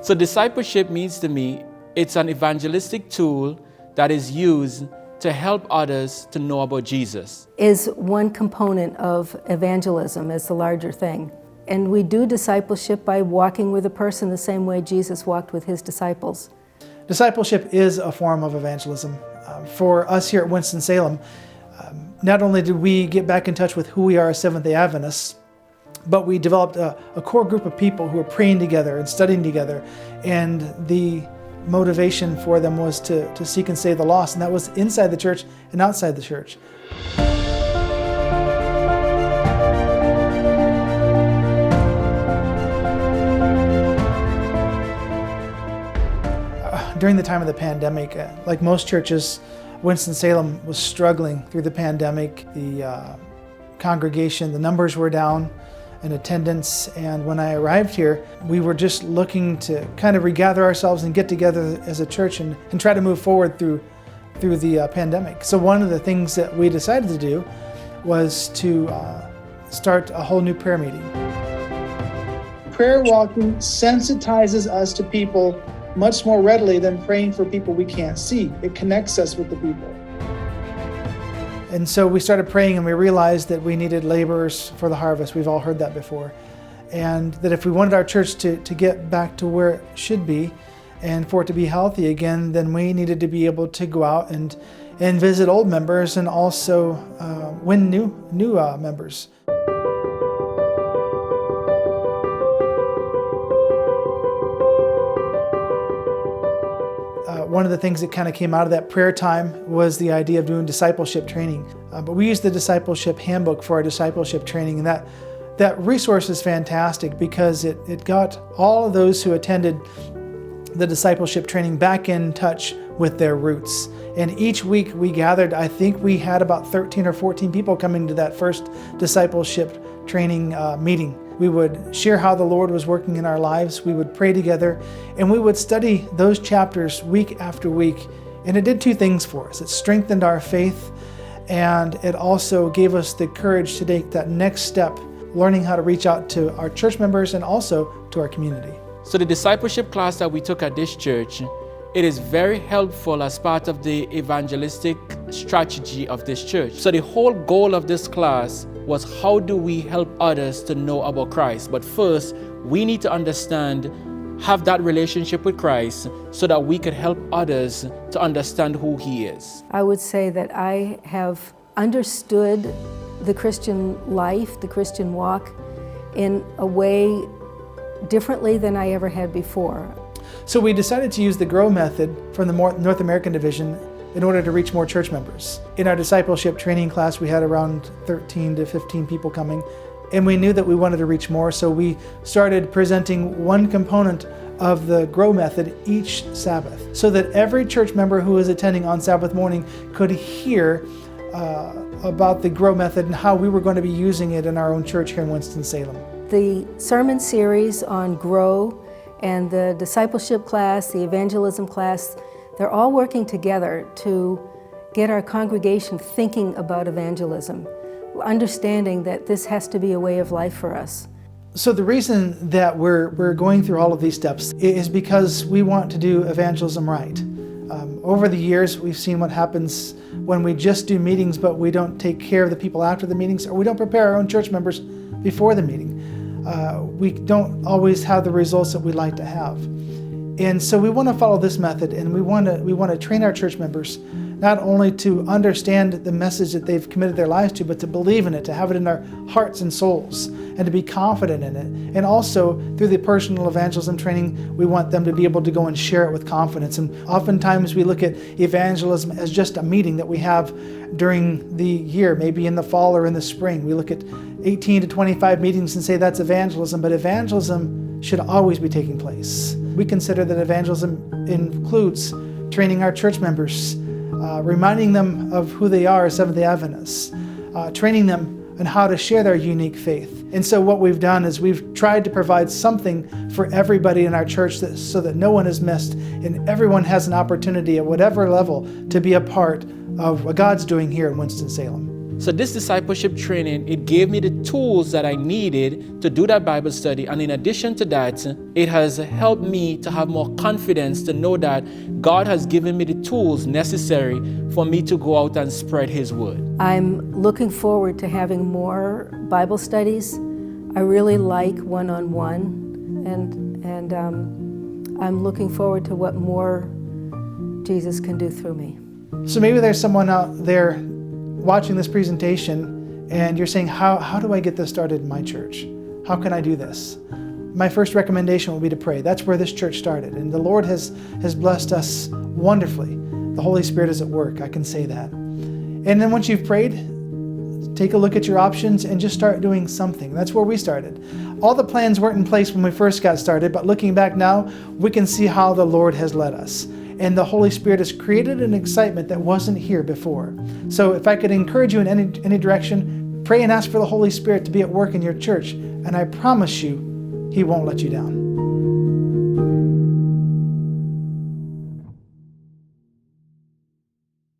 So discipleship means to me, it's an evangelistic tool that is used to help others to know about Jesus. Is one component of evangelism as the larger thing. And we do discipleship by walking with a person the same way Jesus walked with his disciples. Discipleship is a form of evangelism. For us here at Winston-Salem, not only did we get back in touch with who we are as Seventh-Day Adventists, but we developed a core group of people who were praying together and studying together. And the motivation for them was to seek and save the lost, and that was inside the church and outside the church. During the time of the pandemic, like most churches, Winston-Salem was struggling through the pandemic. The congregation, the numbers were down in attendance, and when I arrived here, we were just looking to kind of regather ourselves and get together as a church and try to move forward through the pandemic. So one of the things that we decided to do was to start a whole new prayer meeting. Prayer walking sensitizes us to people much more readily than praying for people we can't see. It connects us with the people. And so we started praying, and we realized that we needed laborers for the harvest. We've all heard that before. And that if we wanted our church to get back to where it should be and for it to be healthy again, then we needed to be able to go out and visit old members and also win new members. One of the things that kind of came out of that prayer time was the idea of doing discipleship training. But we used the discipleship handbook for our discipleship training, and that resource is fantastic because it got all of those who attended the discipleship training back in touch with their roots. And each week we gathered, I think we had about 13 or 14 people coming to that first discipleship training meeting. We would share how the Lord was working in our lives. We would pray together, and we would study those chapters week after week. And it did two things for us. It strengthened our faith, and it also gave us the courage to take that next step, learning how to reach out to our church members and also to our community. So the discipleship class that we took at this church, it is very helpful as part of the evangelistic strategy of this church. So the whole goal of this class was, how do we help others to know about Christ? But first, we need to understand, have that relationship with Christ so that we could help others to understand who He is. I would say that I have understood the Christian life, the Christian walk, in a way differently than I ever had before. So we decided to use the GROW method from the North American division in order to reach more church members. In our discipleship training class, we had around 13 to 15 people coming, and we knew that we wanted to reach more, so we started presenting one component of the GROW method each Sabbath, so that every church member who was attending on Sabbath morning could hear about the GROW method and how we were going to be using it in our own church here in Winston-Salem. The sermon series on GROW and the discipleship class, the evangelism class, they're all working together to get our congregation thinking about evangelism, understanding that this has to be a way of life for us. So the reason that we're going through all of these steps is because we want to do evangelism right. Over the years, we've seen what happens when we just do meetings, but we don't take care of the people after the meetings, or we don't prepare our own church members before the meeting. We don't always have the results that we'd like to have. And so we want to follow this method, and we want to train our church members not only to understand the message that they've committed their lives to, but to believe in it, to have it in their hearts and souls, and to be confident in it. And also, through the personal evangelism training, we want them to be able to go and share it with confidence. And oftentimes we look at evangelism as just a meeting that we have during the year, maybe in the fall or in the spring. We look at 18 to 25 meetings and say that's evangelism, but evangelism should always be taking place. We consider that evangelism includes training our church members, reminding them of who they are as Seventh-Day Adventists, training them on how to share their unique faith. And so what we've done is we've tried to provide something for everybody in our church so that no one is missed and everyone has an opportunity at whatever level to be a part of what God's doing here in Winston-Salem. So this discipleship training, it gave me the tools that I needed to do that Bible study. And in addition to that, it has helped me to have more confidence to know that God has given me the tools necessary for me to go out and spread His word. I'm looking forward to having more Bible studies. I really like one-on-one, and I'm looking forward to what more Jesus can do through me. So maybe there's someone out there watching this presentation and you're saying, how do I get this started in my church? How can I do this? My first recommendation will be to pray. That's where this church started, and the Lord has blessed us wonderfully. The Holy Spirit is at work, I can say that. And then once you've prayed, take a look at your options and just start doing something. That's where we started. All the plans weren't in place when we first got started, but looking back now, we can see how the Lord has led us. And the Holy Spirit has created an excitement that wasn't here before. So if I could encourage you in any direction, pray and ask for the Holy Spirit to be at work in your church, and I promise you, He won't let you down.